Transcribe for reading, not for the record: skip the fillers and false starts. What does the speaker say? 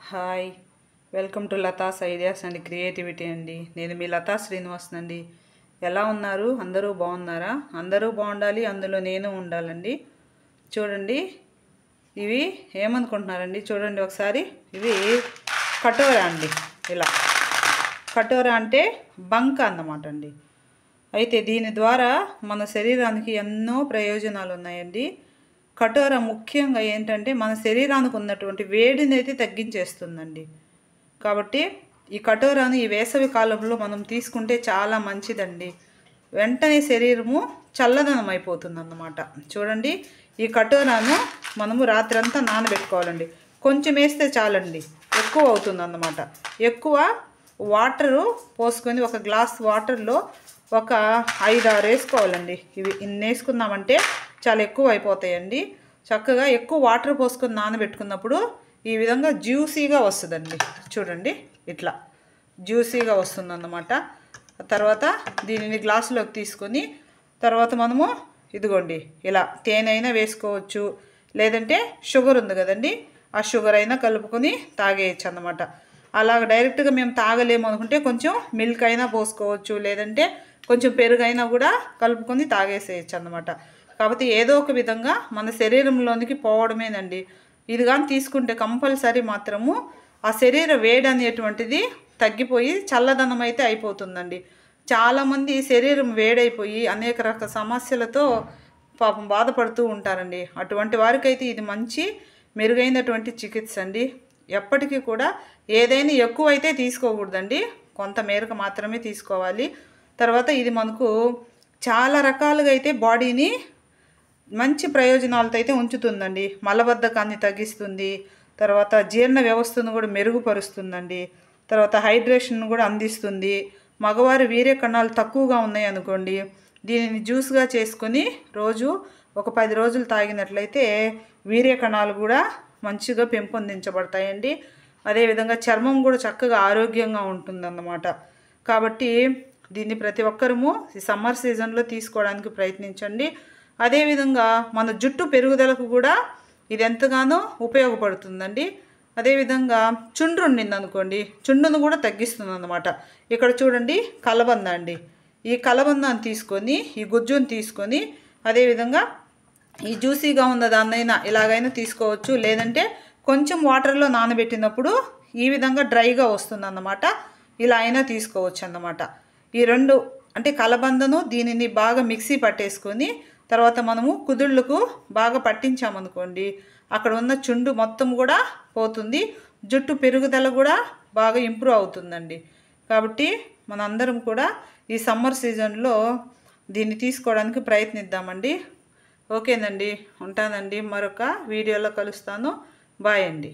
Hi, welcome to Latha's ideas and creativity అండి. నేను మీ లతా శ్రీనివాస్ అండి. ఎలా ఉన్నారు? అందరూ బాగున్నారా? అందరూ బాగుండాలి, అందులో నేను ఉండాలండి. చూడండి, ఇవి ఏమనుకుంటున్నారండి? చూడండి ఒకసారి. ఇవి కటోరా అండి. ఇలా కటోరా అంటే బంక అన్నమాట అండి. అయితే దీని ద్వారా మన శరీరానికి ఎన్నో ప్రయోజనాలు ఉన్నాయండి. కటోరా ముఖ్యంగా ఏంటంటే మన శరీరానికి ఉన్నటువంటి వేడిని అయితే తగ్గించేస్తుందండి. కాబట్టి ఈ కటోరాను ఈ వేసవి కాలంలో మనం తీసుకుంటే చాలా మంచిదండి. వెంటనే శరీరము చల్లదనం అయిపోతుంది అన్నమాట. చూడండి, ఈ కటోరాను మనము రాత్రంతా నానబెట్టుకోవాలండి. కొంచెం వేస్తే చాలండి, ఎక్కువ అవుతుంది అన్నమాట. ఎక్కువ వాటరు పోసుకొని ఒక గ్లాస్ వాటర్లో ఒక 5-6 వేసుకోవాలండి. ఇన్ని వేసుకున్నామంటే చాలా ఎక్కువ అయిపోతాయండి. చక్కగా ఎక్కువ వాటర్ పోసుకొని నానబెట్టుకున్నప్పుడు ఈ విధంగా జ్యూసీగా వస్తుందండి. చూడండి, ఇట్లా జ్యూసీగా వస్తుందన్నమాట. తర్వాత దీనిని గ్లాసులోకి తీసుకొని తర్వాత మనము ఇదిగోండి ఇలా తేనె అయినా వేసుకోవచ్చు, లేదంటే షుగర్ ఉంది కదండి, ఆ షుగర్ అయినా కలుపుకొని తాగేయచ్చు అన్నమాట. అలాగ డైరెక్ట్గా మేము తాగలేము అనుకుంటే కొంచెం మిల్క్ అయినా పోసుకోవచ్చు, లేదంటే కొంచెం పెరుగైనా కూడా కలుపుకొని తాగేసేయచ్చు అన్నమాట. కాబట్టి ఏదో ఒక విధంగా మన శరీరంలోనికి పోవడమేనండి. ఇది కానీ తీసుకుంటే కంపల్సరీ మాత్రము ఆ శరీర వేడి అనేటువంటిది తగ్గిపోయి చల్లదనం అయితే అయిపోతుందండి. చాలామంది శరీరం వేడైపోయి అనేక రకాల సమస్యలతో పాపం బాధపడుతూ ఉంటారండి. అటువంటి వారికైతే ఇది మంచి మెరుగైనటువంటి చికిత్స అండి. ఎప్పటికీ కూడా ఏదైనా ఎక్కువైతే తీసుకోకూడదండి, కొంత మేరకు మాత్రమే తీసుకోవాలి. తర్వాత ఇది మనకు చాలా రకాలుగా అయితే బాడీని మంచి ప్రయోజనాలతో అయితే ఉంచుతుందండి. మలబద్ధకాన్ని తగ్గిస్తుంది, తర్వాత జీర్ణ వ్యవస్థను కూడా మెరుగుపరుస్తుందండి, తర్వాత హైడ్రేషన్ కూడా అందిస్తుంది. మగవారి వీర్య కణాలు తక్కువగా ఉన్నాయి అనుకోండి, దీనిని జ్యూస్గా చేసుకొని రోజు ఒక 10 రోజులు తాగినట్లయితే వీర్య కణాలు కూడా మంచిగా పెంపొందించబడతాయండి. అదేవిధంగా చర్మం కూడా చక్కగా ఆరోగ్యంగా ఉంటుందన్నమాట. కాబట్టి దీన్ని ప్రతి ఒక్కరము ఈ సమ్మర్ సీజన్లో తీసుకోవడానికి ప్రయత్నించండి. అదేవిధంగా మన జుట్టు పెరుగుదలకు కూడా ఇది ఎంతగానో ఉపయోగపడుతుందండి. అదేవిధంగా చుండ్రు ఉండిందనుకోండి, చుండును కూడా తగ్గిస్తుంది అన్నమాట. ఇక్కడ చూడండి, కలబంద అండి. ఈ కలబందాన్ని తీసుకొని, ఈ గుజ్జును తీసుకొని, అదేవిధంగా ఈ జ్యూసీగా ఉన్న దాన్నైనా ఇలాగైనా తీసుకోవచ్చు, లేదంటే కొంచెం వాటర్లో నానబెట్టినప్పుడు ఈ విధంగా డ్రైగా వస్తుందన్నమాట. ఇలా అయినా తీసుకోవచ్చు అన్నమాట. ఈ రెండు అంటే కలబందను దీనిని బాగా మిక్సీ పట్టేసుకొని తర్వాత మనము కుదుళ్ళకు బాగా పట్టించామనుకోండి, అక్కడ ఉన్న చుండు మొత్తం కూడా పోతుంది, జుట్టు పెరుగుదల కూడా బాగా ఇంప్రూవ్ అవుతుందండి. కాబట్టి మనందరం కూడా ఈ సమ్మర్ సీజన్లో దీన్ని తీసుకోవడానికి ప్రయత్నిద్దామండి. ఓకేనండి, ఉంటానండి. మరొక వీడియోలో కలుస్తాను. బాయ్ అండి.